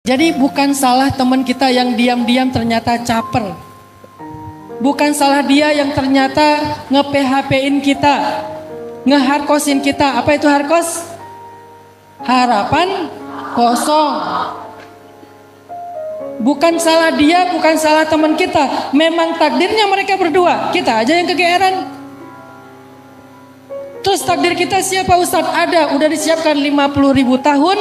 Jadi bukan salah teman kita yang diam-diam ternyata caper. Bukan salah dia yang ternyata nge-PHP-in kita, nge-harkosin kita. Apa itu harkos? Harapan kosong. Bukan salah dia, bukan salah teman kita. Memang takdirnya mereka berdua. Kita aja yang kegeeran. Terus takdir kita siapa Ustadz? Ada, udah disiapkan 50.000 tahun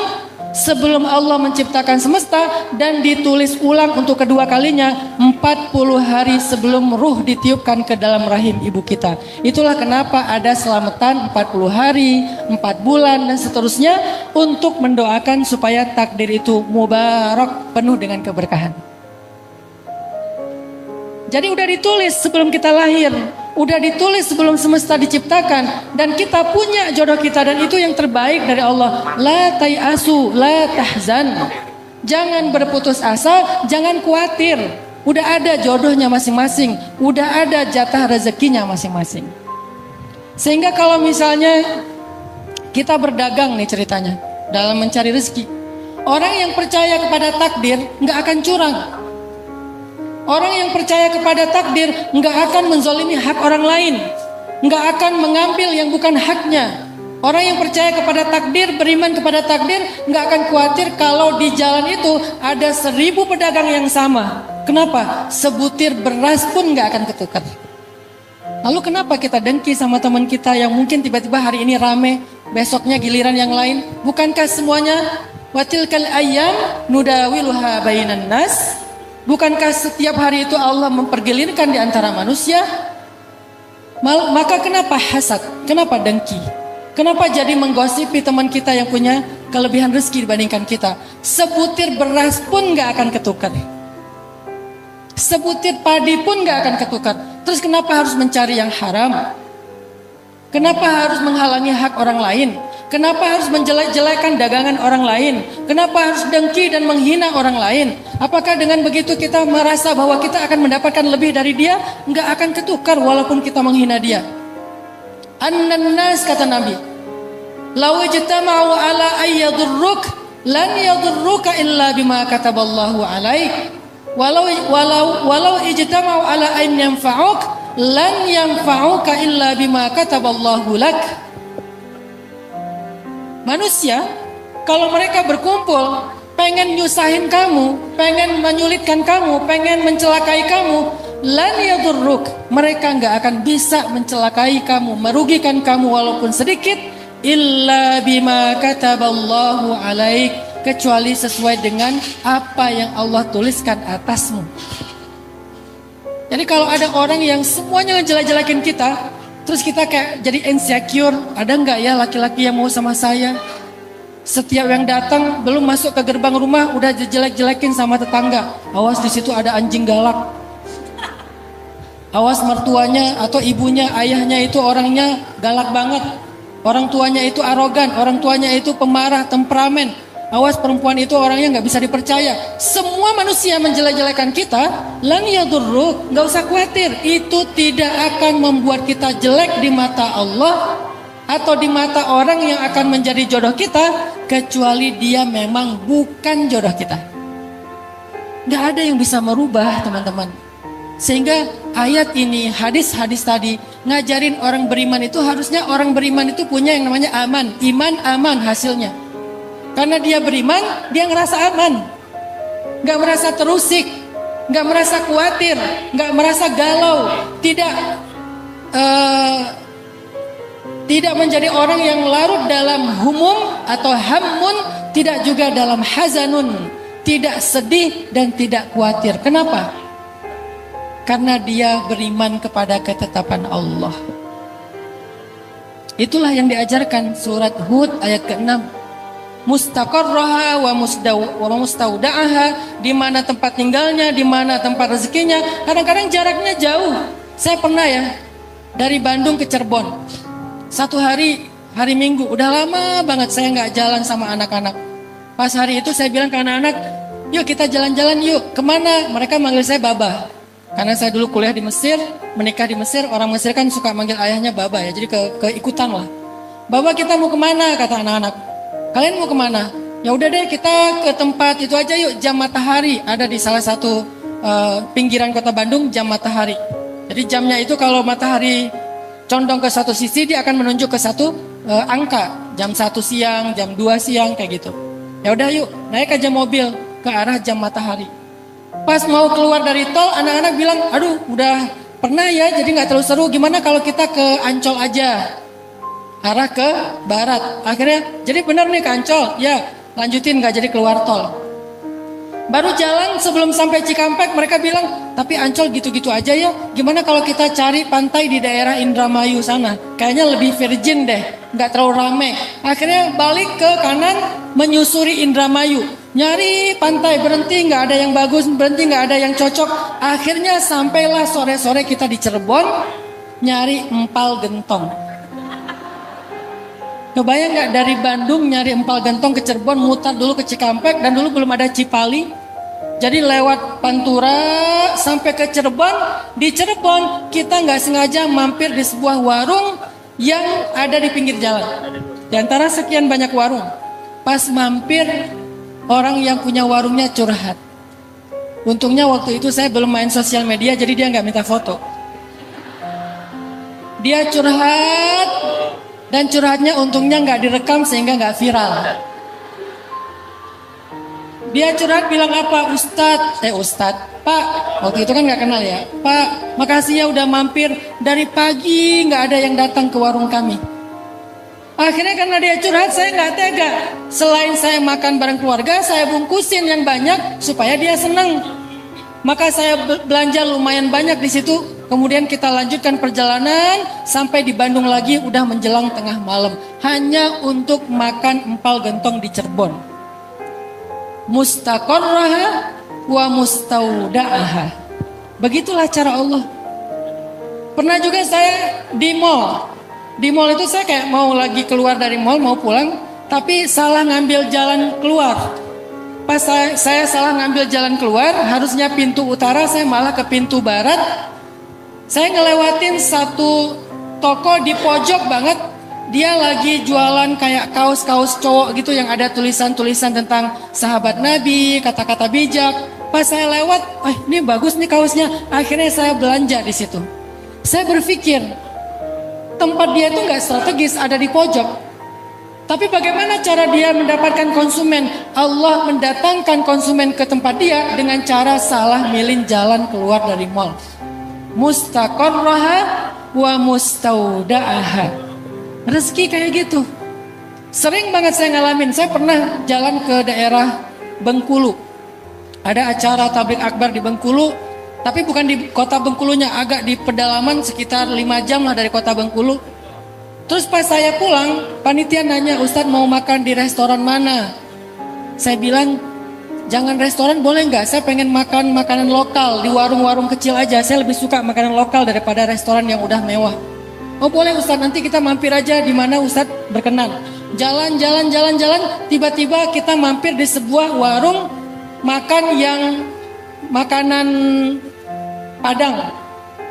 sebelum Allah menciptakan semesta, dan ditulis ulang untuk kedua kalinya 40 hari sebelum ruh ditiupkan ke dalam rahim ibu kita. Itulah kenapa ada selamatan 40 hari, 4 bulan dan seterusnya, untuk mendoakan supaya takdir itu mubarak, penuh dengan keberkahan. Jadi udah ditulis sebelum kita lahir, udah ditulis sebelum semesta diciptakan, dan kita punya jodoh kita, dan itu yang terbaik dari Allah. La tayasu, la tahzan. Jangan berputus asa, jangan khawatir. Udah ada jodohnya masing-masing, udah ada jatah rezekinya masing-masing. Sehingga kalau misalnya kita berdagang nih ceritanya dalam mencari rezeki, orang yang percaya kepada takdir nggak akan curang. Orang yang percaya kepada takdir nggak akan menzolimi hak orang lain, nggak akan mengambil yang bukan haknya. Orang yang percaya kepada takdir, beriman kepada takdir, nggak akan khawatir kalau di jalan itu ada 1000 pedagang yang sama. Kenapa? Sebutir beras pun nggak akan ketukar. Lalu kenapa kita dengki sama teman kita yang mungkin tiba-tiba hari ini rame, besoknya giliran yang lain? Bukankah semuanya watilkal ayyam nudawiluha bainan nas? Bukankah setiap hari itu Allah mempergilirkan di antara manusia? Maka kenapa hasad? Kenapa dengki? Kenapa jadi menggosipi teman kita yang punya kelebihan rezeki dibandingkan kita? Sebutir beras pun gak akan ketukar. Sebutir padi pun gak akan ketukar. Terus kenapa harus mencari yang haram? Kenapa harus menghalangi hak orang lain? Kenapa harus menjelek-jelekan dagangan orang lain? Kenapa harus dengki dan menghina orang lain? Apakah dengan begitu kita merasa bahwa kita akan mendapatkan lebih dari dia? Enggak akan ketukar walaupun kita menghina dia. An-nas kata Nabi, "Law ijtama'u ala ayyadurruk lan yadurruka illa bima kataballahu alaik. Walau ijtama'u ala an yanfa'uk lan yanfa'uka illa bima kataballahu lak." Manusia kalau mereka berkumpul pengen nyusahin kamu, pengen menyulitkan kamu, pengen mencelakai kamu, lan yadurruk, mereka nggak akan bisa mencelakai kamu, merugikan kamu walaupun sedikit, illa bima kataballahu alaik, kecuali sesuai dengan apa yang Allah tuliskan atasmu. Jadi kalau ada orang yang semuanya ngejelek-jelekin kita, terus kita kayak jadi insecure, ada nggak ya laki-laki yang mau sama saya? Setiap yang datang belum masuk ke gerbang rumah udah jelek-jelekin sama tetangga. Awas di situ ada anjing galak. Awas mertuanya atau ibunya, ayahnya itu orangnya galak banget. Orang tuanya itu arogan, orang tuanya itu pemarah, temperamen. Awas perempuan itu orangnya nggak bisa dipercaya. Semua manusia menjelek-jelekan kita, lan yadurruk, nggak usah khawatir. Itu tidak akan membuat kita jelek di mata Allah atau di mata orang yang akan menjadi jodoh kita, kecuali dia memang bukan jodoh kita. Nggak ada yang bisa merubah teman-teman. Sehingga ayat ini, hadis-hadis tadi ngajarin orang beriman itu harusnya orang beriman itu punya yang namanya aman, iman aman hasilnya. Karena dia beriman, dia ngerasa aman, nggak merasa terusik, nggak merasa khawatir, nggak merasa galau, tidak menjadi orang yang larut dalam humum atau hammun, tidak juga dalam hazanun, tidak sedih dan tidak khawatir. Kenapa? Karena dia beriman kepada ketetapan Allah. Itulah yang diajarkan surat Hud ayat ke-6. Mustaqarraha wa mustauda'aha, di mana tempat tinggalnya, di mana tempat rezekinya. Kadang-kadang jaraknya jauh. Saya pernah ya dari Bandung ke Cirebon. Satu hari Minggu, udah lama banget saya nggak jalan sama anak-anak. Pas hari itu saya bilang ke anak-anak, yuk kita jalan-jalan yuk. Kemana? Mereka manggil saya Baba. Karena saya dulu kuliah di Mesir, menikah di Mesir, orang Mesir kan suka manggil ayahnya Baba ya. Jadi keikutan lah. Baba kita mau kemana? Kata anak-anak. Kalian mau kemana? Ya udah deh kita ke tempat itu aja yuk, Jam Matahari. Ada di salah satu pinggiran kota Bandung, Jam Matahari. Jadi jamnya itu kalau matahari condong ke satu sisi, dia akan menunjuk ke satu angka. Jam 1 siang, jam 2 siang, kayak gitu. Ya udah yuk, naik aja mobil ke arah Jam Matahari. Pas mau keluar dari tol, anak-anak bilang, aduh udah pernah ya, jadi nggak terlalu seru. Gimana kalau kita ke Ancol aja, arah ke barat. Akhirnya, jadi benar nih ke Ancol, ya lanjutin, nggak jadi keluar tol. Baru jalan sebelum sampai Cikampek, mereka bilang, tapi Ancol gitu-gitu aja ya. Gimana kalau kita cari pantai di daerah Indramayu sana? Kayaknya lebih virgin deh, nggak terlalu rame. Akhirnya balik ke kanan, menyusuri Indramayu. Nyari pantai, berhenti nggak ada yang bagus, berhenti nggak ada yang cocok. Akhirnya sampailah sore-sore kita di Cirebon, nyari empal gentong. Kebayang nggak dari Bandung nyari empal gentong ke Cirebon, mutar dulu ke Cikampek, dan dulu belum ada Cipali. Jadi lewat Pantura sampai ke Cirebon. Di Cirebon kita nggak sengaja mampir di sebuah warung yang ada di pinggir jalan. Di antara sekian banyak warung, pas mampir orang yang punya warungnya curhat. Untungnya waktu itu saya belum main sosial media, jadi dia nggak minta foto. Dia curhat. Dan curhatnya untungnya nggak direkam sehingga nggak viral. Dia curhat bilang apa? Ustadz, Pak, waktu itu kan nggak kenal ya. Pak, makasih ya udah mampir, dari pagi nggak ada yang datang ke warung kami. Akhirnya karena dia curhat, saya nggak tega. Selain saya makan bareng keluarga, saya bungkusin yang banyak supaya dia senang. Maka saya belanja lumayan banyak di situ. Kemudian kita lanjutkan perjalanan sampai di Bandung lagi, udah menjelang tengah malam. Hanya untuk makan empal gentong di Cirebon. Mustaqarraha wa mustauda'aha. Begitulah cara Allah. Pernah juga saya di mall. Di mall itu saya kayak mau lagi keluar dari mall, mau pulang, tapi salah ngambil jalan keluar. Pas saya salah ngambil jalan keluar, harusnya pintu utara, saya malah ke pintu barat. Saya ngelewatin satu toko di pojok banget. Dia lagi jualan kayak kaos-kaos cowok gitu yang ada tulisan-tulisan tentang sahabat Nabi, kata-kata bijak. Pas saya lewat, ini bagus nih kaosnya. Akhirnya saya belanja di situ. Saya berpikir, tempat dia itu nggak strategis, ada di pojok. Tapi bagaimana cara dia mendapatkan konsumen? Allah mendatangkan konsumen ke tempat dia dengan cara salah milih jalan keluar dari mall. Mustaqarraha wa mustauda'aha. Rezeki kayak gitu. Sering banget saya ngalamin. Saya pernah jalan ke daerah Bengkulu. Ada acara tablik akbar di Bengkulu, tapi bukan di kota Bengkulunya, agak di pedalaman sekitar 5 jam lah dari kota Bengkulu. Terus pas saya pulang, panitia nanya, Ustadz mau makan di restoran mana? Saya bilang, jangan restoran boleh nggak? Saya pengen makan makanan lokal di warung-warung kecil aja. Saya lebih suka makanan lokal daripada restoran yang udah mewah. Oh boleh Ustadz, nanti kita mampir aja di mana Ustadz berkenan. Jalan, tiba-tiba kita mampir di sebuah warung makan yang makanan Padang.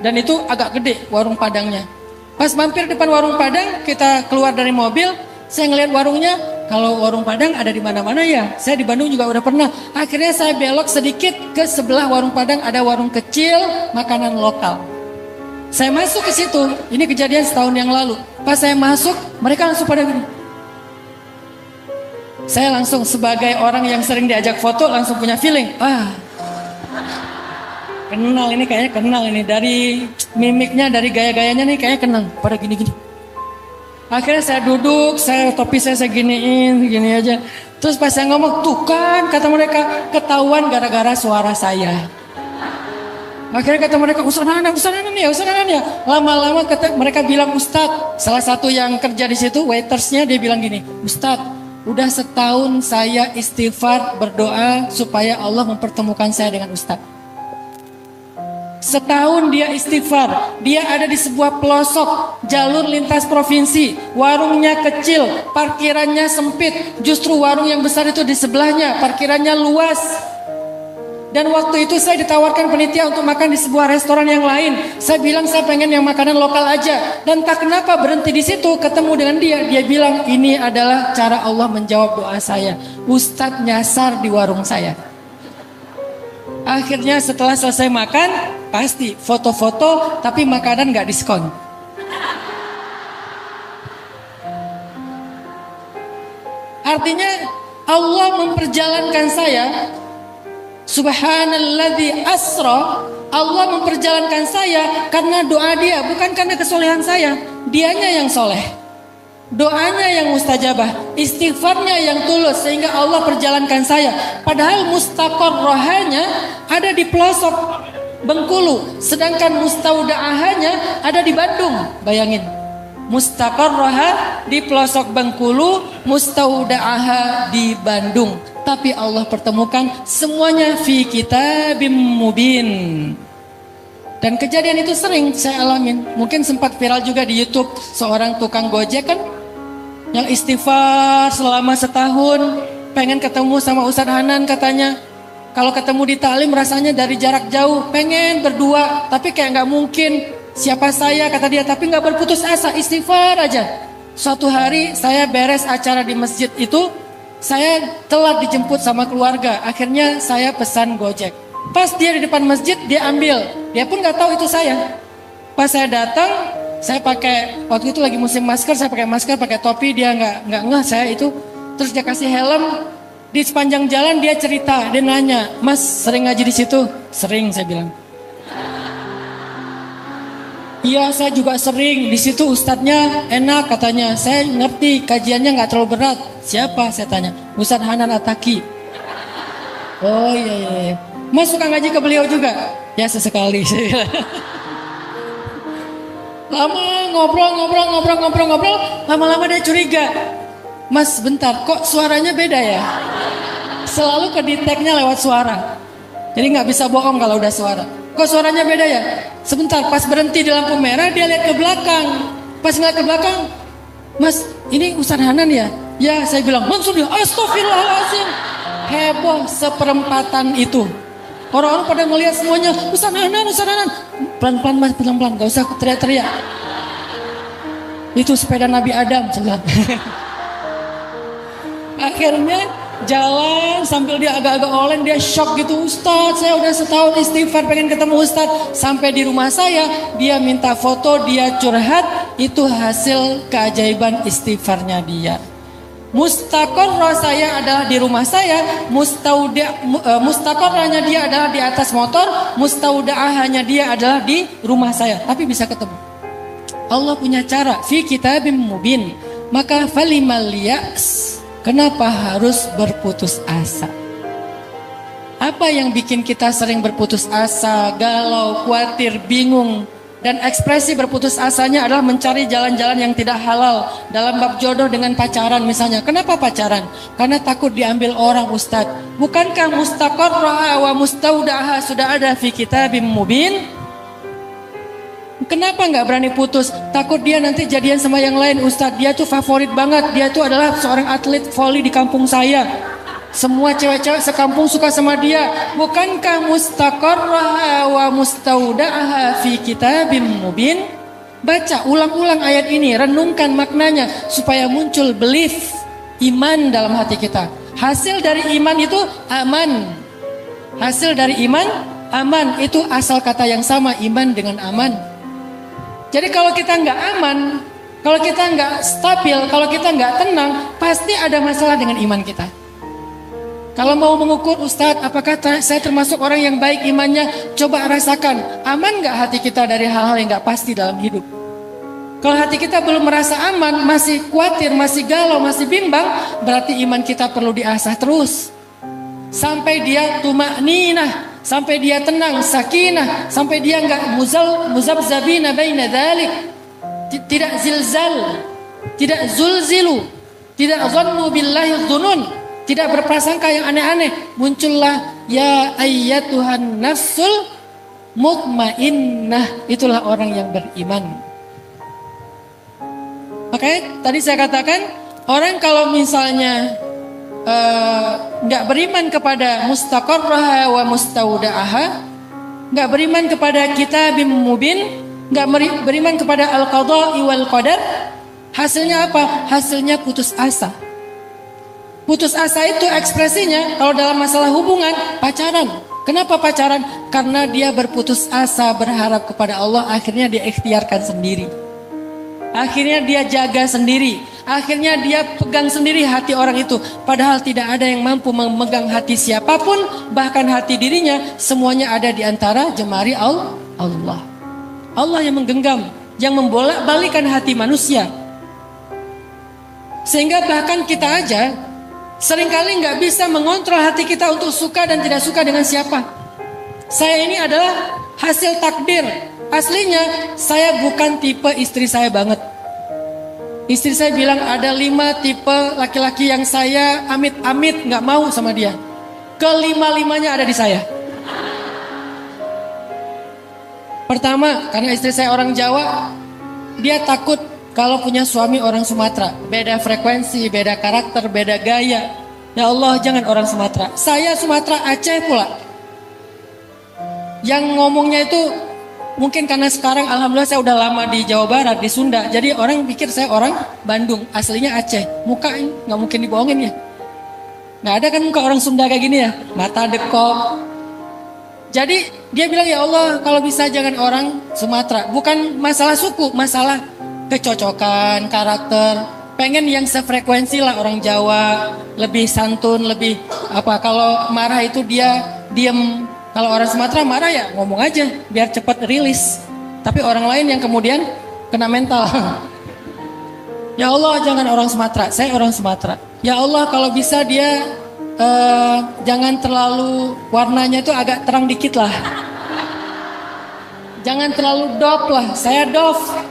Dan itu agak gede warung Padangnya. Pas mampir depan warung Padang, kita keluar dari mobil, saya ngeliat warungnya. Kalau warung Padang ada di mana-mana ya. Saya di Bandung juga udah pernah. Akhirnya saya belok sedikit ke sebelah warung Padang, ada warung kecil makanan lokal. Saya masuk ke situ. Ini kejadian setahun yang lalu. Pas saya masuk, mereka langsung pada gini. Saya langsung sebagai orang yang sering diajak foto langsung punya feeling. Kenal ini, kayaknya kenal ini. Dari mimiknya, dari gaya-gayanya nih kayaknya kenal. Pada gini-gini. Akhirnya saya duduk, topi saya giniin, gini aja. Terus pas saya ngomong, tuh kan kata mereka, ketahuan gara-gara suara saya. Akhirnya kata mereka, Ustaz Nanan ya. Lama-lama mereka bilang, Ustadz, salah satu yang kerja di situ, waitersnya, dia bilang gini, Ustadz, udah setahun saya istighfar berdoa supaya Allah mempertemukan saya dengan Ustadz. Setahun dia istighfar, dia ada di sebuah pelosok jalur lintas provinsi, warungnya kecil, parkirannya sempit, justru warung yang besar itu di sebelahnya, parkirannya luas. Dan waktu itu saya ditawarkan panitia untuk makan di sebuah restoran yang lain. Saya bilang saya pengen yang makanan lokal aja. Dan tak kenapa berhenti di situ, ketemu dengan dia. Dia bilang ini adalah cara Allah menjawab doa saya. Ustadz nyasar di warung saya. Akhirnya setelah selesai makan, pasti foto-foto tapi makanan gak diskon. Artinya Allah memperjalankan saya. Subhanalladzi asra, Allah memperjalankan saya karena doa dia, bukan karena kesolehan saya. Dianya yang soleh, doanya yang mustajabah, istighfarnya yang tulus, sehingga Allah perjalankan saya. Padahal mustaqor rohanya ada di pelosok Bengkulu, sedangkan mustaudaahanya ada di Bandung. Bayangin, mustaqor roha di pelosok Bengkulu, mustaudaah di Bandung. Tapi Allah pertemukan semuanya fi kitabim mubin. Dan kejadian itu sering saya alamin. Mungkin sempat viral juga di YouTube. Seorang tukang gojek kan yang istighfar selama setahun, pengen ketemu sama Ustadz Hanan katanya. Kalau ketemu di taklim rasanya dari jarak jauh, pengen berdua, tapi kayak nggak mungkin. Siapa saya kata dia, tapi nggak berputus asa, istighfar aja. Suatu hari saya beres acara di masjid itu, saya telat dijemput sama keluarga. Akhirnya saya pesan Gojek. Pas dia di depan masjid, dia ambil. Dia pun nggak tahu itu saya. Pas saya datang, saya pakai, waktu itu lagi musim masker, saya pakai masker, pakai topi. Dia nggak ngeh saya itu. Terus dia kasih helm. Di sepanjang jalan dia cerita, dia nanya, Mas sering ngaji di situ? Sering, saya bilang. Iya, saya juga sering. Di situ ustadznya enak katanya. Saya ngerti kajiannya nggak terlalu berat. Siapa? Saya tanya. Ustadz Hanan Ataki. Oh iya. Mas suka ngaji ke beliau juga? Ya sesekali. Lama ngobrol. Lama-lama dia curiga. Mas bentar, kok suaranya beda ya? Selalu kedeteknya lewat suara. Jadi nggak bisa bohong kalau udah suara. Kok suaranya beda ya? Sebentar, pas berhenti di lampu merah dia lihat ke belakang. Pas ngeliat ke belakang, Mas ini Ustadz Hanan ya? Ya, saya bilang maksudnya astagfirullahaladzim. Heboh seperempatan itu. Orang-orang pada ngeliat semuanya, Ustadz Hanan. Pelan-pelan Mas, pelan-pelan, gak usah teriak-teriak. Itu sepeda Nabi Adam. Akhirnya jalan sambil dia agak-agak oleng, dia shock gitu. Ustadz, saya udah setahun istighfar pengen ketemu Ustadz. Sampai di rumah saya, dia minta foto, dia curhat. Itu hasil keajaiban istighfarnya dia. Mustaqorroh saya adalah di rumah saya. Mustaqorrohnya dia adalah di atas motor. Mustaudaahnya dia adalah di rumah saya. Tapi bisa ketemu. Allah punya cara. Fi kitabim mubin. Maka falimal ya'as. Kenapa harus berputus asa? Apa yang bikin kita sering berputus asa, galau, khawatir, bingung? Dan ekspresi berputus asanya adalah mencari jalan-jalan yang tidak halal. Dalam bab jodoh dengan pacaran misalnya. Kenapa pacaran? Karena takut diambil orang, Ustadz. Bukankah mustaqarraha wa mustaudaha sudah ada fi kitabim mubin? Kenapa nggak berani putus? Takut dia nanti jadian sama yang lain, Ustadz. Dia tuh favorit banget. Dia tuh adalah seorang atlet voli di kampung saya. Semua cewek-cewek sekampung suka sama dia. Bukankah mustaqarraha wa mustaudaha fi kitabim mubin? Baca ulang-ulang ayat ini, renungkan maknanya supaya muncul belief, iman dalam hati kita. Hasil dari iman itu aman. Hasil dari iman aman, itu asal kata yang sama, iman dengan aman. Jadi kalau kita nggak aman, kalau kita nggak stabil, kalau kita nggak tenang, pasti ada masalah dengan iman kita. Kalau mau mengukur, Ustadz, apakah saya termasuk orang yang baik imannya? Coba rasakan, aman nggak hati kita dari hal-hal yang nggak pasti dalam hidup? Kalau hati kita belum merasa aman, masih khawatir, masih galau, masih bimbang, berarti iman kita perlu diasah terus. Sampai dia tumakninah, sampai dia tenang, sakinah, sampai dia enggak muzabzabina baina dzalik. Tidak zilzal, tidak zulzilu, tidak zannu billahi dzunun, tidak berprasangka yang aneh-aneh. Muncullah ya ayyatuhan nafsul mutmainnah, itulah orang yang beriman. Makanya tadi saya katakan, orang kalau misalnya nggak beriman kepada mustaqarraha wa mustaudaaha, nggak beriman kepada kitabim mubin, nggak beriman kepada al-qadha'i wal qadar, hasilnya apa? Hasilnya putus asa. Putus asa itu ekspresinya kalau dalam masalah hubungan, pacaran. Kenapa pacaran? Karena dia berputus asa berharap kepada Allah, akhirnya dia ikhtiarkan sendiri. Akhirnya dia jaga sendiri. Akhirnya dia pegang sendiri hati orang itu. Padahal tidak ada yang mampu memegang hati siapapun, bahkan hati dirinya, semuanya ada di antara jemari Allah. Allah yang menggenggam, yang membolak-balikan hati manusia. Sehingga bahkan kita aja seringkali nggak bisa mengontrol hati kita untuk suka dan tidak suka dengan siapa. Saya ini adalah hasil takdir. Aslinya saya bukan tipe istri saya banget. Istri saya bilang ada 5 tipe laki-laki yang saya amit-amit nggak mau sama dia. Kelima-limanya ada di saya. Pertama, karena istri saya orang Jawa, dia takut kalau punya suami orang Sumatera. Beda frekuensi, beda karakter, beda gaya. Ya Allah, jangan orang Sumatera. Saya Sumatera, Aceh pula. Yang ngomongnya itu mungkin karena sekarang alhamdulillah saya udah lama di Jawa Barat, di Sunda. Jadi orang pikir saya orang Bandung, aslinya Aceh. Muka nggak mungkin dibohongin ya. Nggak ada kan muka orang Sunda kayak gini ya. Mata dekok. Jadi dia bilang, ya Allah kalau bisa jangan orang Sumatera. Bukan masalah suku, masalah kecocokan, karakter. Pengen yang sefrekuensi lah orang Jawa. Lebih santun, lebih apa. Kalau marah itu dia diem. Kalau orang Sumatera marah ya ngomong aja biar cepat rilis. Tapi orang lain yang kemudian kena mental. Ya Allah jangan orang Sumatera, saya orang Sumatera. Ya Allah kalau bisa dia jangan terlalu warnanya itu agak terang dikit lah. Jangan terlalu dof lah, saya dof.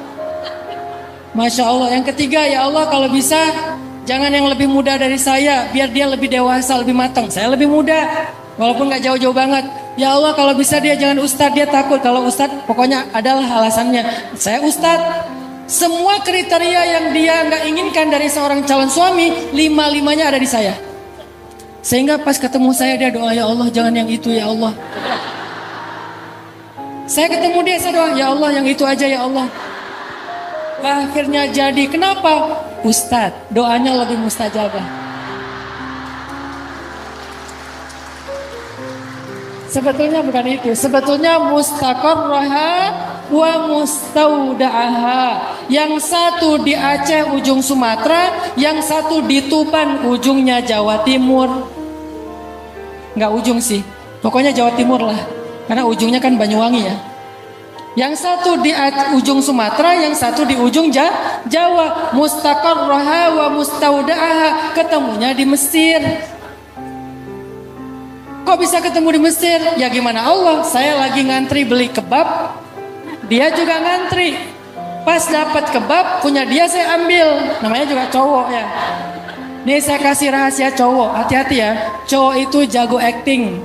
Masya Allah. Yang ketiga, ya Allah kalau bisa jangan yang lebih muda dari saya, biar dia lebih dewasa, lebih matang. Saya lebih muda, walaupun gak jauh-jauh banget. Ya Allah kalau bisa dia jangan ustadz, dia takut. Kalau ustadz pokoknya adalah alasannya. Saya ustadz. Semua kriteria yang dia gak inginkan dari seorang calon suami, 5-5-nya ada di saya. Sehingga pas ketemu saya dia doa, ya Allah jangan yang itu ya Allah. Saya ketemu dia, saya doa, ya Allah yang itu aja ya Allah. Akhirnya jadi. Kenapa? Ustadz, doanya lebih mustajabah. Sebetulnya bukan itu. Sebetulnya mustaqarraha wa mustaudaaha. Yang satu di Aceh ujung Sumatera, yang satu di Tuban ujungnya Jawa Timur. Enggak ujung sih. Pokoknya Jawa Timur lah. Karena ujungnya kan Banyuwangi ya. Yang satu di ujung Sumatera, yang satu di ujung Jawa. Mustaqarraha wa mustaudaaha. Ketemunya di Mesir. Kok bisa ketemu di Mesir? Ya gimana Allah? Saya lagi ngantri beli kebab, dia juga ngantri. Pas dapat kebab punya dia saya ambil. Namanya juga cowok ya. Nih saya kasih rahasia cowok, hati-hati ya. Cowok itu jago acting.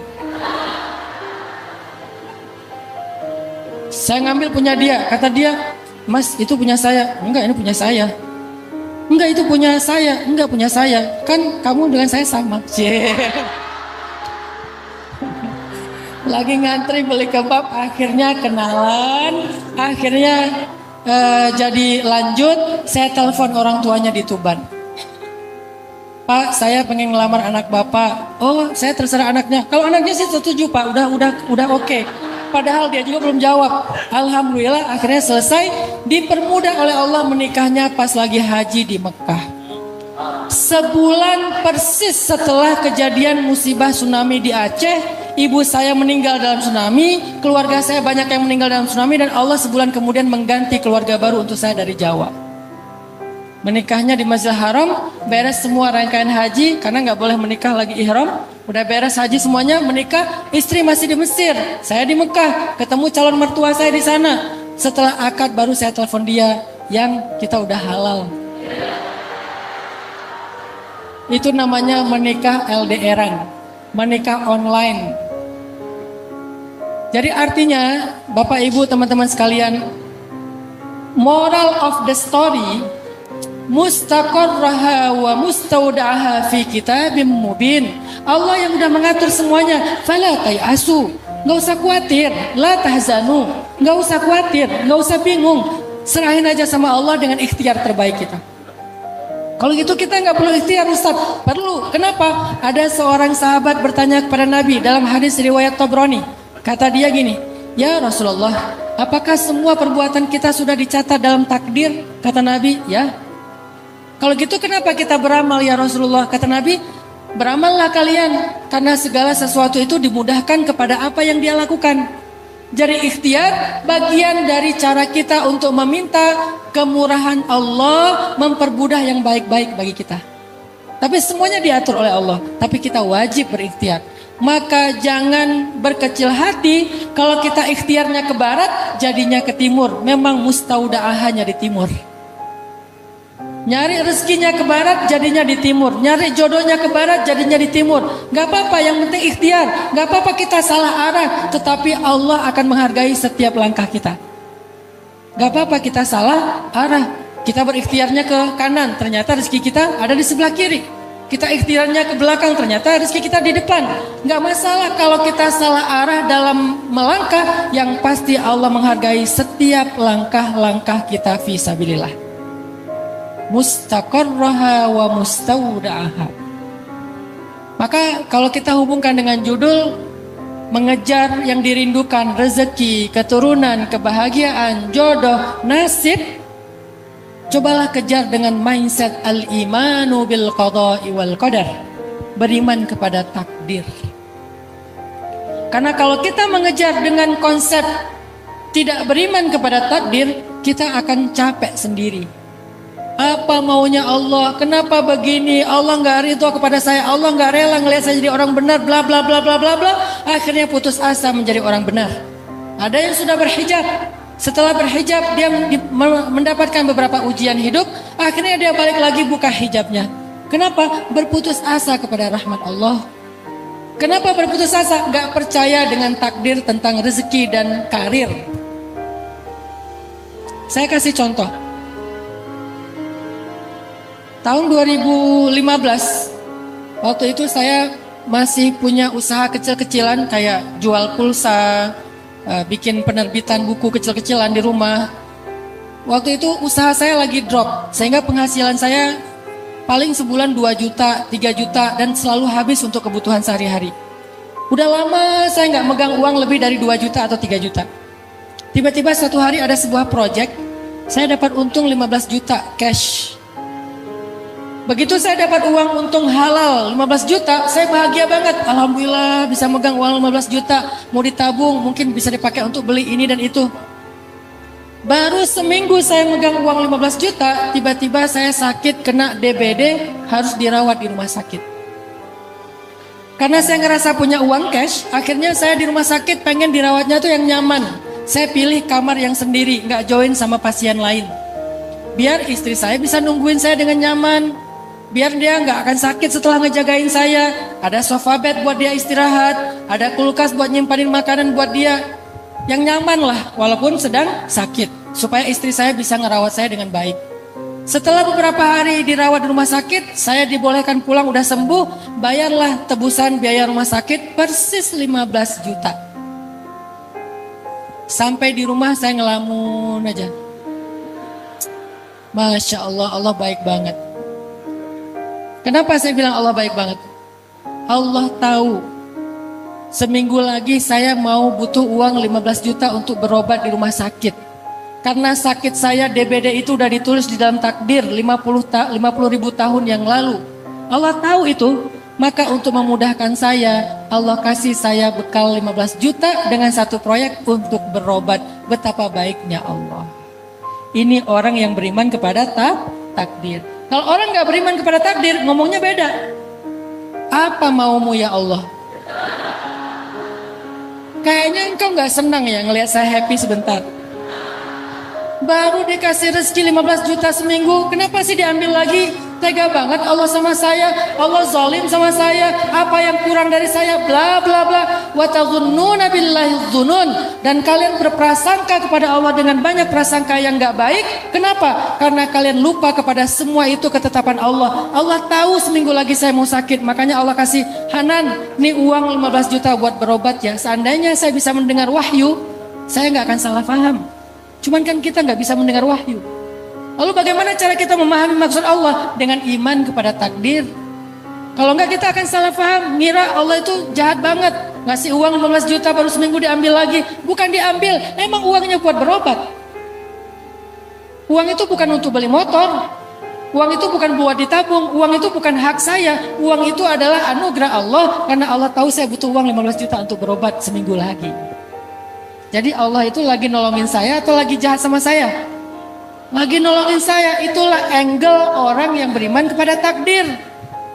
Saya ngambil punya dia, kata dia, Mas itu punya saya. Enggak, ini punya saya. Enggak, itu punya saya. Enggak, punya saya. Kan kamu dengan saya sama. Lagi ngantri beli kebab, akhirnya kenalan, akhirnya jadi lanjut. Saya telepon orang tuanya di Tuban. Pak, saya pengen ngelamar anak bapak. Oh, saya terserah anaknya. Kalau anaknya sih setuju Pak, udah oke. Padahal dia juga belum jawab. Alhamdulillah akhirnya selesai. Dipermudah oleh Allah menikahnya pas lagi haji di Mekah. Sebulan persis setelah kejadian musibah tsunami di Aceh, ibu saya meninggal dalam tsunami, keluarga saya banyak yang meninggal dalam tsunami, dan Allah sebulan kemudian mengganti keluarga baru untuk saya dari Jawa. Menikahnya di Masjidil Haram, beres semua rangkaian haji, karena nggak boleh menikah lagi ihram. Udah beres haji semuanya, menikah, istri masih di Mesir, saya di Mekah, ketemu calon mertua saya di sana. Setelah akad baru saya telepon dia, yang kita udah halal. Itu namanya menikah LDRan, menikah online. Jadi artinya, Bapak Ibu teman-teman sekalian, moral of the story, mustaqarraha wa mustaudaha fi kitabim mubin. Allah yang udah mengatur semuanya. Fala tayasu, nggak usah khawatir. La tahzanu, nggak usah khawatir, nggak usah bingung. Serahin aja sama Allah dengan ikhtiar terbaik kita. Kalau gitu kita nggak perlu ikhtiar, Ustaz. Perlu. Kenapa? Ada seorang sahabat bertanya kepada Nabi dalam hadis riwayat Tabrani. Kata dia gini, ya Rasulullah, apakah semua perbuatan kita sudah dicatat dalam takdir? Kata Nabi, ya. Kalau gitu kenapa kita beramal ya Rasulullah? Kata Nabi, beramallah kalian karena segala sesuatu itu dimudahkan kepada apa yang dia lakukan. Jadi ikhtiar bagian dari cara kita untuk meminta kemurahan Allah, mempermudah yang baik-baik bagi kita. Tapi semuanya diatur oleh Allah, tapi kita wajib berikhtiar. Maka jangan berkecil hati kalau kita ikhtiarnya ke barat, jadinya ke timur. Memang mustaudaahnya di timur. Nyari rezekinya ke barat, jadinya di timur. Nyari jodohnya ke barat, jadinya di timur. Gak apa-apa, yang penting ikhtiar. Gak apa-apa kita salah arah, tetapi Allah akan menghargai setiap langkah kita. Gak apa-apa kita salah arah. Kita berikhtiarnya ke kanan, ternyata rezeki kita ada di sebelah kiri. Kita ikhtiarnya ke belakang, ternyata rezeki kita di depan. Gak masalah kalau kita salah arah dalam melangkah. Yang pasti Allah menghargai setiap langkah-langkah kita fisabilillah. Mustaqarraha wa mustaudaha. Maka kalau kita hubungkan dengan judul mengejar yang dirindukan, rezeki, keturunan, kebahagiaan, jodoh, nasib, cobalah kejar dengan mindset al-imanu bil qada'i wal qadar, beriman kepada takdir. Karena kalau kita mengejar dengan konsep tidak beriman kepada takdir, kita akan capek sendiri. Apa maunya Allah? Kenapa begini? Allah nggak ridho kepada saya. Allah nggak rela ngelihat saya jadi orang benar. Bla bla bla bla bla bla. Akhirnya putus asa menjadi orang benar. Ada yang sudah berhijab. Setelah berhijab dia mendapatkan beberapa ujian hidup. Akhirnya dia balik lagi buka hijabnya. Kenapa? Berputus asa kepada rahmat Allah. Kenapa berputus asa? Nggak percaya dengan takdir tentang rezeki dan karir. Saya kasih contoh. Tahun 2015, waktu itu saya masih punya usaha kecil-kecilan kayak jual pulsa, bikin penerbitan buku kecil-kecilan di rumah. Waktu itu usaha saya lagi drop, sehingga penghasilan saya paling sebulan 2 juta, 3 juta, dan selalu habis untuk kebutuhan sehari-hari. Udah lama saya nggak megang uang lebih dari 2 juta atau 3 juta. Tiba-tiba suatu hari ada sebuah project, saya dapat untung 15 juta cash. Begitu saya dapat uang untung halal 15 juta, saya bahagia banget. Alhamdulillah bisa megang uang 15 juta, mau ditabung, mungkin bisa dipakai untuk beli ini dan itu. Baru seminggu saya megang uang 15 juta, tiba-tiba saya sakit kena DBD, harus dirawat di rumah sakit. Karena saya ngerasa punya uang cash, akhirnya saya di rumah sakit pengen dirawatnya tuh yang nyaman. Saya pilih kamar yang sendiri, nggak join sama pasien lain. Biar istri saya bisa nungguin saya dengan nyaman. Biar dia nggak akan sakit setelah ngejagain saya. Ada sofa bed buat dia istirahat. Ada kulkas buat nyimpanin makanan buat dia. Yang nyaman lah walaupun sedang sakit. Supaya istri saya bisa ngerawat saya dengan baik. Setelah beberapa hari dirawat di rumah sakit, saya dibolehkan pulang udah sembuh. Bayarlah tebusan biaya rumah sakit persis 15 juta. Sampai di rumah saya ngelamun aja. Masya Allah, Allah baik banget. Kenapa saya bilang Allah baik banget? Allah tahu seminggu lagi saya mau butuh uang 15 juta untuk berobat di rumah sakit. Karena sakit saya DBD itu udah ditulis di dalam takdir 50 ribu tahun yang lalu. Allah tahu itu, maka untuk memudahkan saya, Allah kasih saya bekal 15 juta dengan satu proyek untuk berobat. Betapa baiknya Allah. Ini orang yang beriman kepada takdir. Kalau orang gak beriman kepada takdir, ngomongnya beda. Apa maumu ya Allah? Kayaknya engkau gak senang ya ngelihat saya happy sebentar. Baru dikasih rezeki 15 juta seminggu, kenapa sih diambil lagi? Tega banget Allah sama saya, Allah zalim sama saya, apa yang kurang dari saya, bla bla bla. wa tadhunnuna billahi dzunun, dan kalian berprasangka kepada Allah dengan banyak prasangka yang enggak baik. Kenapa? Karena kalian lupa kepada semua itu ketetapan Allah. Allah tahu seminggu lagi saya mau sakit, makanya Allah kasih, Hanan, nih uang 15 juta buat berobat ya. Seandainya saya bisa mendengar wahyu, saya nggak akan salah paham. Cuman kan kita nggak bisa mendengar wahyu. Lalu bagaimana cara kita memahami maksud Allah? Dengan iman kepada takdir. Kalau enggak kita akan salah paham, ngira Allah itu jahat banget, ngasih uang 15 juta baru seminggu diambil lagi. Bukan diambil, emang uangnya buat berobat. Uang itu bukan untuk beli motor, uang itu bukan buat ditabung, uang itu bukan hak saya. Uang itu adalah anugerah Allah, karena Allah tahu saya butuh uang 15 juta untuk berobat seminggu lagi. Jadi Allah itu lagi nolongin saya atau lagi jahat sama saya? Lagi nolongin saya. Itulah angle orang yang beriman kepada takdir.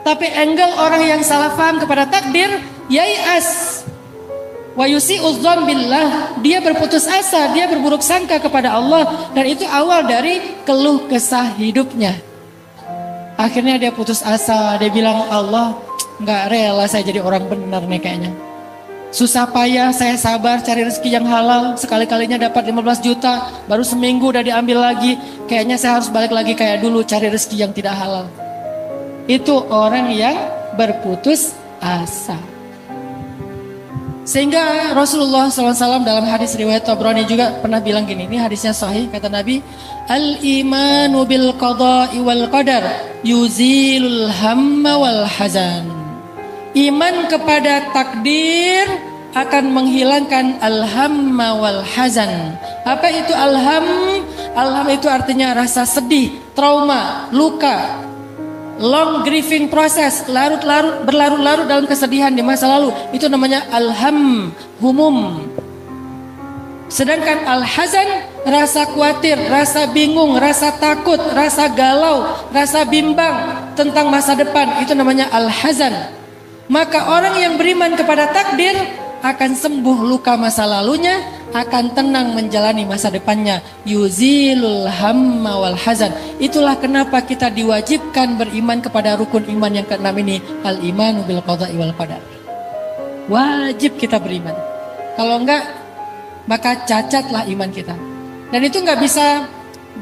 Tapi angle orang yang salah paham kepada takdir, yai'as wa yusi'uz dzan billah, dia berputus asa, dia berburuk sangka kepada Allah, dan itu awal dari keluh kesah hidupnya. Akhirnya dia putus asa, dia bilang, Allah nggak rela saya jadi orang benar nih kayaknya. Susah payah saya sabar cari rezeki yang halal, sekali-kalinya dapat 15 juta, baru seminggu udah diambil lagi. Kayaknya saya harus balik lagi kayak dulu cari rezeki yang tidak halal. Itu orang yang berputus asa. Sehingga Rasulullah SAW dalam hadis riwayat Tabrani juga pernah bilang gini, ini hadisnya sahih, kata Nabi, al-imanu bil qada'i wal qadar yuzilul hamma wal hazan. Iman kepada takdir akan menghilangkan al-hamma wal hazan. Apa itu al-ham? Al-ham itu artinya rasa sedih, trauma, luka, long grieving process, berlarut-larut dalam kesedihan di masa lalu. Itu namanya al-ham, humum. Sedangkan al-hazan, rasa khawatir, rasa bingung, rasa takut, rasa galau, rasa bimbang tentang masa depan. Itu namanya al-hazan. Maka orang yang beriman kepada takdir akan sembuh luka masa lalunya, akan tenang menjalani masa depannya. Yuzilul hamma wal hazan. Itulah kenapa kita diwajibkan beriman kepada rukun iman yang keenam ini, al-imanu bil qada'i wal qadar. Wajib kita beriman. Kalau enggak, maka cacatlah iman kita. Dan itu enggak bisa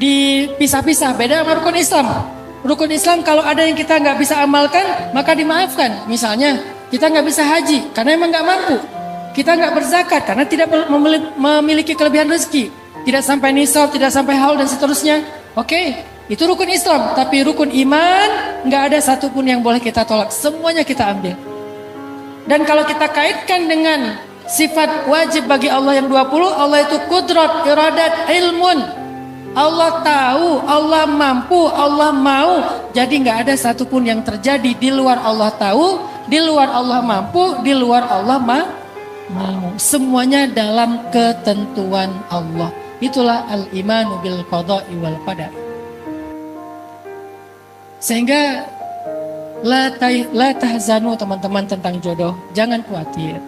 dipisah-pisah. Beda sama rukun Islam. Rukun Islam kalau ada yang kita nggak bisa amalkan, maka dimaafkan. Misalnya kita nggak bisa haji karena emang nggak mampu. Kita nggak berzakat karena tidak memiliki kelebihan rezeki. Tidak sampai nisab, tidak sampai haul dan seterusnya. Oke, itu rukun Islam. Tapi rukun iman nggak ada satupun yang boleh kita tolak. Semuanya kita ambil. Dan kalau kita kaitkan dengan sifat wajib bagi Allah yang 20, Allah itu kudrat, iradat, ilmun. Allah tahu, Allah mampu, Allah mau. Jadi nggak ada satupun yang terjadi di luar Allah tahu, di luar Allah mampu, di luar Allah mau. Semuanya dalam ketentuan Allah. Itulah al-imanu bil qada'i wal qadar. Sehingga la tahzanu teman-teman tentang jodoh. Jangan khawatir.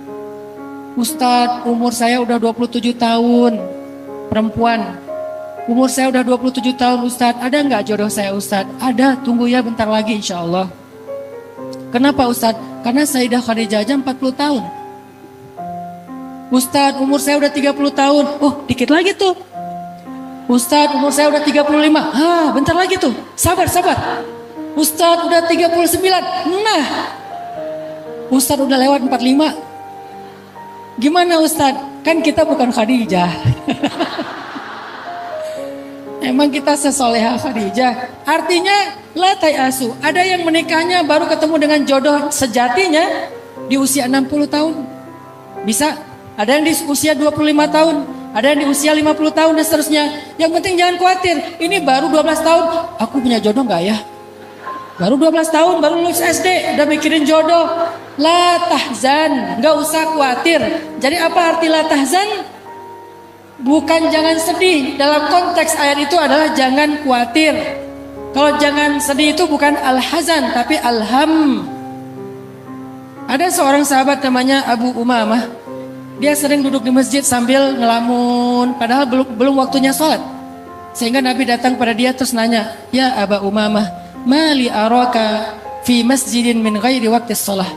Ustadz, umur saya udah 27 tahun, perempuan. Umur saya udah 27 tahun Ustadz, ada nggak jodoh saya Ustadz? Ada, tunggu ya bentar lagi insya Allah. Kenapa Ustadz? Karena Sayyidah Khadijah aja 40 tahun. Ustadz, umur saya udah 30 tahun. Oh, dikit lagi tuh. Ustadz, umur saya udah 35. Bentar lagi tuh. Sabar. Ustadz udah 39. Nah, Ustadz udah lewat 45. Gimana Ustadz? Kan kita bukan Khadijah. Emang kita sesoleha Khadijah. Artinya la tayasu. Ada yang menikahnya baru ketemu dengan jodoh sejatinya di usia 60 tahun. Bisa. Ada yang di usia 25 tahun. Ada yang di usia 50 tahun dan seterusnya. Yang penting jangan khawatir. Ini baru 12 tahun. Aku punya jodoh gak ya? Baru 12 tahun, baru lulus SD. Udah mikirin jodoh. La tahzan. Gak usah khawatir. Jadi apa arti la tahzan? Bukan jangan sedih. Dalam konteks ayat itu adalah jangan khawatir. Kalau jangan sedih itu bukan al-hazan tapi al-ham. Ada seorang sahabat namanya Abu Umamah. Dia sering duduk di masjid sambil ngelamun. Padahal belum waktunya sholat. Sehingga Nabi datang pada dia terus nanya, ya Abu Umamah, mali araka fi masjidin min ghairi waqtis sholah.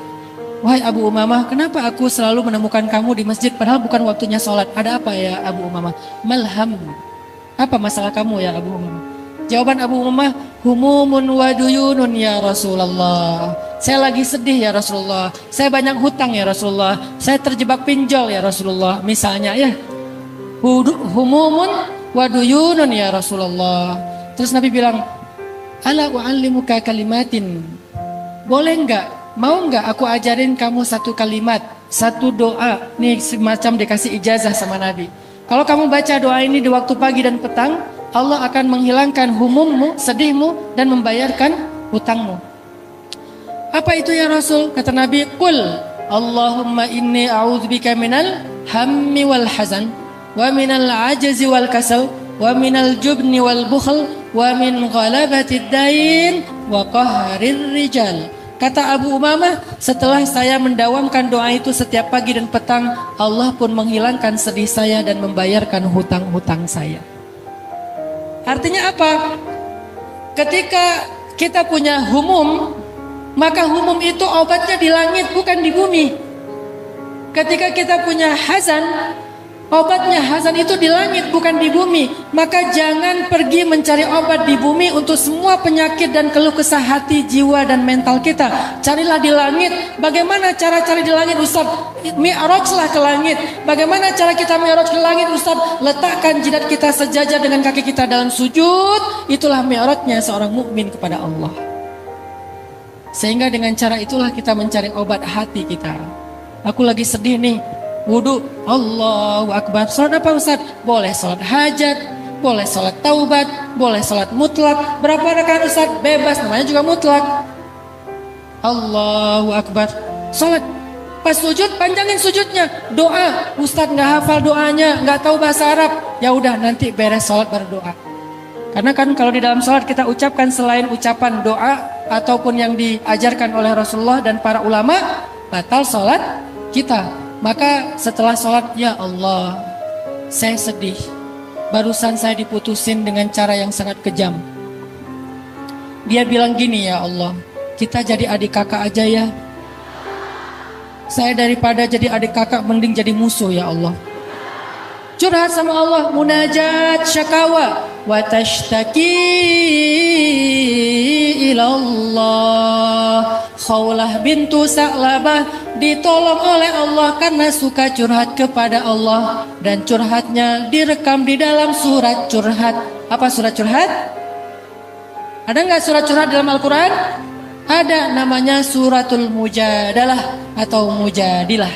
Wahai Abu Umamah, kenapa aku selalu menemukan kamu di masjid padahal bukan waktunya sholat? Ada apa ya Abu Umamah? Malham. Apa masalah kamu ya Abu Umamah? Jawaban Abu Umamah, humumun wa duyunun ya Rasulullah. Saya lagi sedih ya Rasulullah. Saya banyak hutang ya Rasulullah. Saya terjebak pinjol ya Rasulullah. Misalnya ya. Humumun wa duyunun ya Rasulullah. Terus Nabi bilang, ala u'allimuka kalimatin. Boleh enggak? Mau enggak aku ajarin kamu satu kalimat, satu doa. Nih semacam dikasih ijazah sama Nabi. Kalau kamu baca doa ini di waktu pagi dan petang, Allah akan menghilangkan humummu, sedihmu, dan membayarkan hutangmu. Apa itu ya Rasul? Kata Nabi, Qul Allahumma inni a'udzubika minal hammi wal hazan, wa minal ajzi wal kasal, wa minal jubni wal bukhl, wa min ghalabatid dain, wa qahrir rijal. Kata Abu Umamah, setelah saya mendawamkan doa itu setiap pagi dan petang, Allah pun menghilangkan sedih saya dan membayarkan hutang-hutang saya. Artinya apa? Ketika kita punya humum, maka humum itu obatnya di langit bukan di bumi. Ketika kita punya hazan, obatnya hazan itu di langit bukan di bumi. Maka jangan pergi mencari obat di bumi untuk semua penyakit dan keluh kesah hati, jiwa dan mental kita. Carilah di langit. Bagaimana cara cari di langit Ustaz? Mi'rajlah ke langit. Bagaimana cara kita mi'raj ke langit Ustaz? Letakkan jidat kita sejajar dengan kaki kita dalam sujud. Itulah mi'rajnya seorang mukmin kepada Allah. Sehingga dengan cara itulah kita mencari obat hati kita. Aku lagi sedih nih. Wudu, Allahu Akbar. Salat apa Ustaz? Boleh salat hajat, boleh salat taubat, boleh salat mutlak. Berapa rakaat Ustaz? Bebas, namanya juga mutlak. Allahu Akbar. Salat. Pas sujud, panjangin sujudnya. Doa, Ustaz nggak hafal doanya, nggak tahu bahasa Arab. Ya udah, nanti beres salat baru doa. Karena kan kalau di dalam salat kita ucapkan selain ucapan doa ataupun yang diajarkan oleh Rasulullah dan para ulama, batal salat kita. Maka setelah sholat, ya Allah, saya sedih. Barusan saya diputusin dengan cara yang sangat kejam. Dia bilang gini, ya Allah, kita jadi adik kakak aja ya. Saya daripada jadi adik kakak, mending jadi musuh ya Allah. Curhat sama Allah, munajat syakawa, wa tashtaki ilallah. Khawlah bintu Sa'labah ditolong oleh Allah karena suka curhat kepada Allah. Dan curhatnya direkam di dalam surat curhat. Apa surat curhat? Ada nggak surat curhat dalam Al-Quran? Ada, namanya suratul mujadalah atau mujadilah.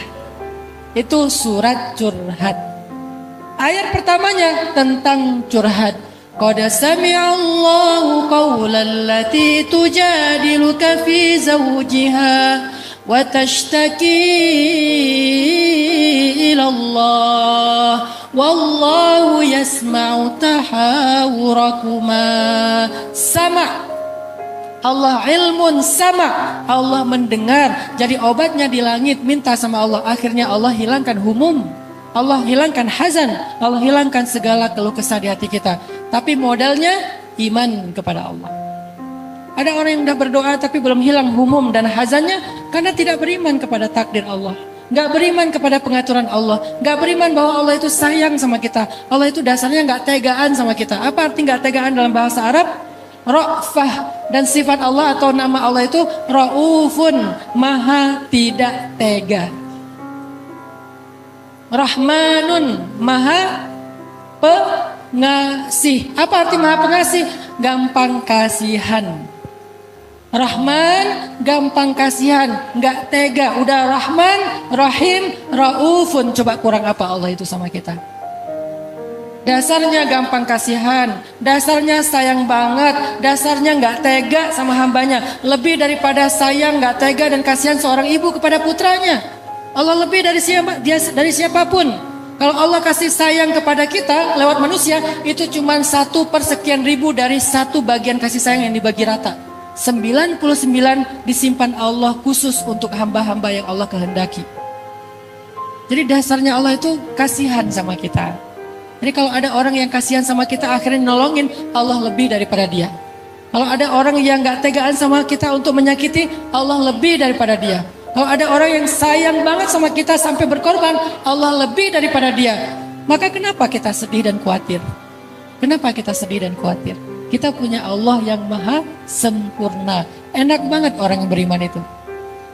Itu surat curhat. Ayat pertamanya tentang curhat. Qad sami'allahu qawlan lati tujadiluka fi zawjiha wa tashtaki ilallah wallahu yasma'u tahawurakuma. Sama Allah, ilmun sama Allah mendengar. Jadi obatnya di langit, minta sama Allah. Akhirnya Allah hilangkan humum, Allah hilangkan hazan, Allah hilangkan segala keluh kesah di hati kita. Tapi modalnya iman kepada Allah. Ada orang yang sudah berdoa tapi belum hilang humum dan hazannya karena tidak beriman kepada takdir Allah. Gak beriman kepada pengaturan Allah. Gak beriman bahwa Allah itu sayang sama kita. Allah itu dasarnya gak tegaan sama kita. Apa arti gak tegaan dalam bahasa Arab? Ra'fah. Dan sifat Allah atau nama Allah itu Ra'ufun, maha tidak tega. Rahmanun, maha pengasih. Apa arti maha pengasih? Gampang kasihan. Rahman, gampang kasihan, nggak tega. Udah Rahman, Rahim, Raufun. Coba kurang apa Allah itu sama kita? Dasarnya gampang kasihan, dasarnya sayang banget, dasarnya nggak tega sama hambanya. Lebih daripada sayang, nggak tega dan kasihan seorang ibu kepada putranya. Allah lebih dari siapapun. Kalau Allah kasih sayang kepada kita lewat manusia, itu cuma 1/1000.000 dari satu bagian kasih sayang yang dibagi rata. 99 disimpan Allah khusus untuk hamba-hamba yang Allah kehendaki. Jadi dasarnya Allah itu kasihan sama kita. Jadi kalau ada orang yang kasihan sama kita akhirnya nolongin, Allah lebih daripada dia. Kalau ada orang yang gak tegaan sama kita untuk menyakiti, Allah lebih daripada dia. Kalau ada orang yang sayang banget sama kita sampai berkorban, Allah lebih daripada dia. Maka kenapa kita sedih dan khawatir? Kenapa kita sedih dan khawatir? Kita punya Allah yang maha sempurna. Enak banget orang yang beriman itu.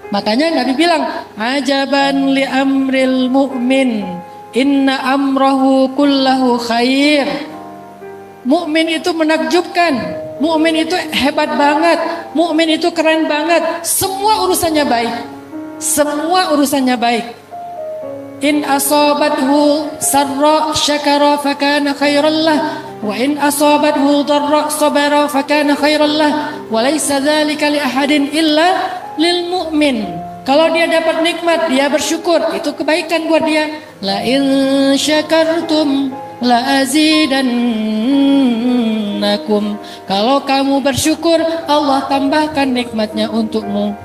Makanya Nabi bilang, ajaban li amril mu'min, inna amrahu kullahu khair. Mukmin itu menakjubkan, mukmin itu hebat banget, mukmin itu keren banget. Semua urusannya baik. Semua urusannya baik. In asabathu sarra syakara fakana khairallah, wa in asabathu dharra sabara fakana khairallah, wa laysa dzalika li ahadin illa lil mu'min. Kalau dia dapat nikmat, dia bersyukur, itu kebaikan buat dia. La in syakartum la azidannakum. Kalau kamu bersyukur, Allah tambahkan nikmatnya untukmu.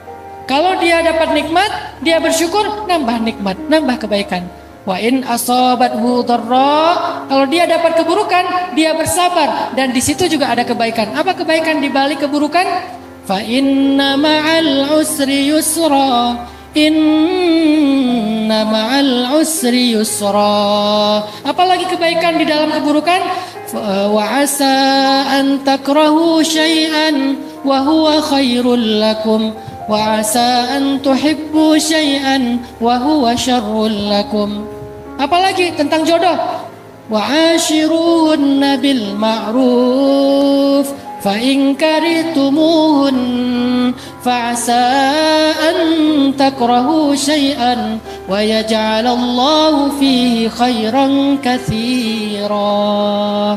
Kalau dia dapat nikmat, dia bersyukur, nambah nikmat, nambah kebaikan. Wa in asabathu dharra, kalau dia dapat keburukan, dia bersabar, dan di situ juga ada kebaikan. Apa kebaikan di balik keburukan? Fa inna ma'al usri yusra, inna ma'al usri yusra. Apalagi kebaikan di dalam keburukan? Wa asa an takrahu syai'an wa huwa khairul lakum, wa asa an tuhibbu syai'an wa huwa syarrul lakum. Apalagi tentang jodoh? Wa ashiruhunna bil ma'ruf, fa in karihtumuhun fa asa an takrahu syai'an wa yaj'alallahu fihi khairan katsira.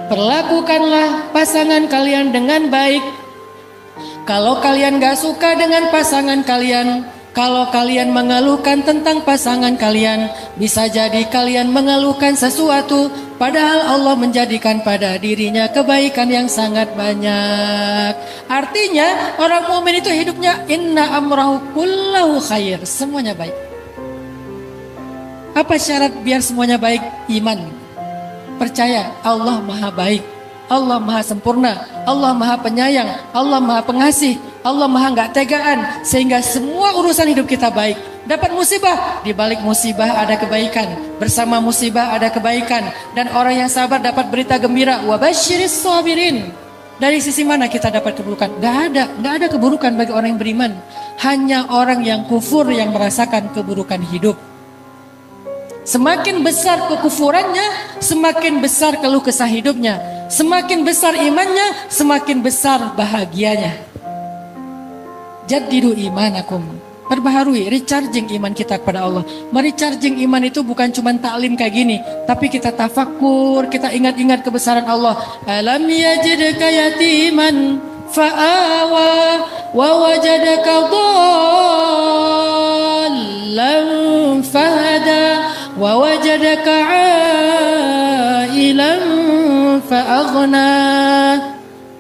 Perlakukanlah pasangan kalian dengan baik. Kalau kalian gak suka dengan pasangan kalian, kalau kalian mengeluhkan tentang pasangan kalian, bisa jadi kalian mengeluhkan sesuatu, padahal Allah menjadikan pada dirinya kebaikan yang sangat banyak. Artinya orang mukmin itu hidupnya inna amrahu kullahu khair, semuanya baik. Apa syarat biar semuanya baik? Iman. Percaya Allah maha baik, Allah maha sempurna, Allah maha penyayang, Allah maha pengasih, Allah maha gak tegaan, sehingga semua urusan hidup kita baik. Dapat musibah, di balik musibah ada kebaikan, bersama musibah ada kebaikan, dan orang yang sabar dapat berita gembira. Wa basyiris sabirin. Dari sisi mana kita dapat keburukan? Gak ada keburukan bagi orang yang beriman. Hanya orang yang kufur yang merasakan keburukan hidup. Semakin besar kekufurannya, semakin besar keluh kesah hidupnya. Semakin besar imannya, semakin besar bahagianya. Jaddidu imanakum. Perbaharui, recharging iman kita kepada Allah. Merecharging iman itu bukan cuma taklim kayak gini, tapi kita tafakur, kita ingat-ingat kebesaran Allah. Alam yajidka yatiman fa'awa wa wajadaka dhallan fahada wa wajadaka ailan fa'aghna.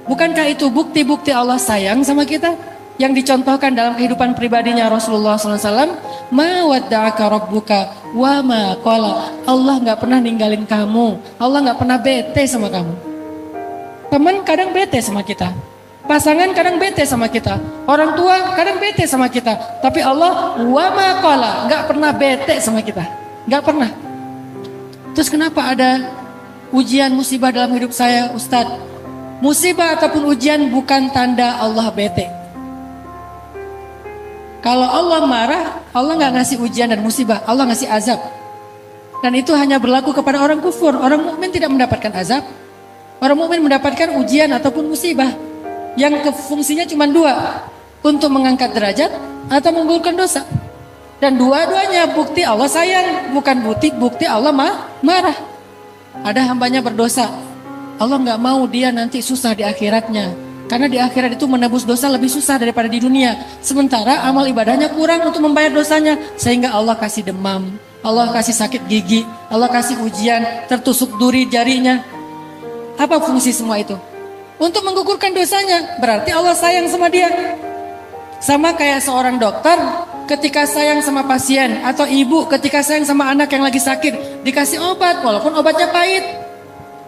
Bukankah itu bukti-bukti Allah sayang sama kita? Yang dicontohkan dalam kehidupan pribadinya Rasulullah SAW. Ma wadda'aka rabbuka wa ma qala. Allah gak pernah ninggalin kamu, Allah gak pernah bete sama kamu. Teman kadang bete sama kita, pasangan kadang bete sama kita, orang tua kadang bete sama kita, tapi Allah wa ma qala, gak pernah bete sama kita, gak pernah. Terus kenapa ada ujian musibah dalam hidup saya, Ustadz? Musibah ataupun ujian bukan tanda Allah bete. Kalau Allah marah, Allah nggak ngasih ujian dan musibah, Allah ngasih azab. Dan itu hanya berlaku kepada orang kufur. Orang mukmin tidak mendapatkan azab. Orang mukmin mendapatkan ujian ataupun musibah yang fungsinya cuma dua, untuk mengangkat derajat atau menggugurkan dosa. Dan dua-duanya bukti Allah sayang, bukan bukti Allah marah. Ada hambanya berdosa, Allah nggak mau dia nanti susah di akhiratnya. Karena di akhirat itu menebus dosa lebih susah daripada di dunia. Sementara amal ibadahnya kurang untuk membayar dosanya. Sehingga Allah kasih demam, Allah kasih sakit gigi, Allah kasih ujian, tertusuk duri jarinya. Apa fungsi semua itu? Untuk menggugurkan dosanya. Berarti Allah sayang sama dia. Sama kayak seorang dokter ketika sayang sama pasien, atau ibu ketika sayang sama anak yang lagi sakit, dikasih obat walaupun obatnya pahit.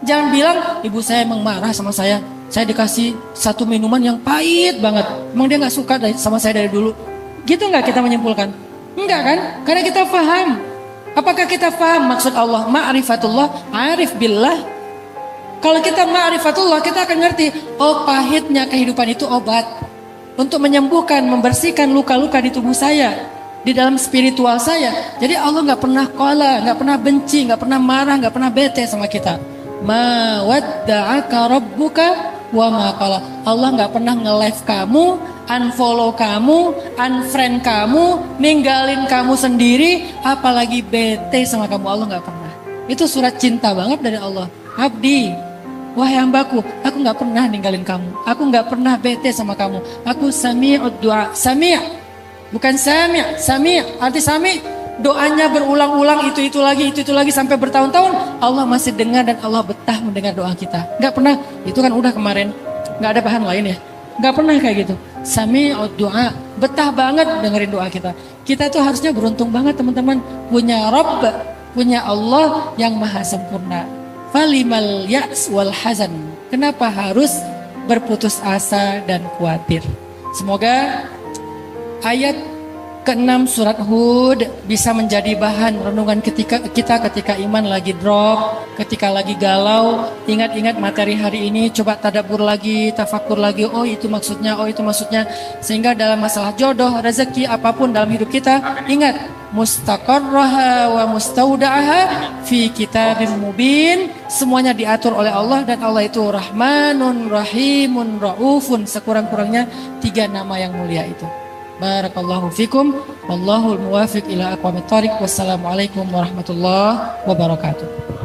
Jangan bilang ibu saya emang marah sama saya dikasih satu minuman yang pahit banget, emang dia gak suka sama saya dari dulu. Gitu nggak kita menyimpulkan? Enggak kan? Karena kita paham. Apakah kita paham maksud Allah? Ma'rifatullah, arif billah. Kalau kita ma'rifatullah, kita akan ngerti, oh pahitnya kehidupan itu obat untuk menyembuhkan, membersihkan luka-luka di tubuh saya, di dalam spiritual saya. Jadi Allah nggak pernah qala, nggak pernah benci, nggak pernah marah, nggak pernah bete sama kita. Ma wadda'aka rabbuka wa ma qala. Allah nggak pernah nge-live kamu, unfollow kamu, unfriend kamu, ninggalin kamu sendiri, apalagi bete sama kamu. Allah nggak pernah. Itu surat cinta banget dari Allah. Abdi, wahai hambaku, aku nggak pernah ninggalin kamu. Aku nggak pernah bete sama kamu. Aku sami'ud du'a. Sami', bukan sami'. Sami', arti sami', doanya berulang-ulang itu lagi sampai bertahun-tahun. Allah masih dengar dan Allah betah mendengar doa kita. Nggak pernah, itu kan udah kemarin. Nggak ada bahan lain ya. Nggak pernah kayak gitu. Sami'ud du'a, betah banget dengerin doa kita. Kita tuh harusnya beruntung banget teman-teman, punya Rabb, punya Allah yang maha sempurna. Falimal ya's wal hazan. Kenapa harus berputus asa dan khawatir? Semoga ayat ke-6 surat Hud bisa menjadi bahan renungan kita ketika iman lagi drop, ketika lagi galau. Ingat-ingat materi hari ini, coba tadabbur lagi, tafakur lagi, oh itu maksudnya. Sehingga dalam masalah jodoh, rezeki, apapun dalam hidup kita, ingat mustaqarraha wa mustauda'aha fi kitabim mubin. Semuanya diatur oleh Allah, dan Allah itu Rahmanun, Rahimun, Raufun. Sekurang-kurangnya 3 nama yang mulia itu. Barakallahu fikum, wallahul muwafiq ila aqwamit thariq. Wassalamualaikum warahmatullahi wabarakatuh.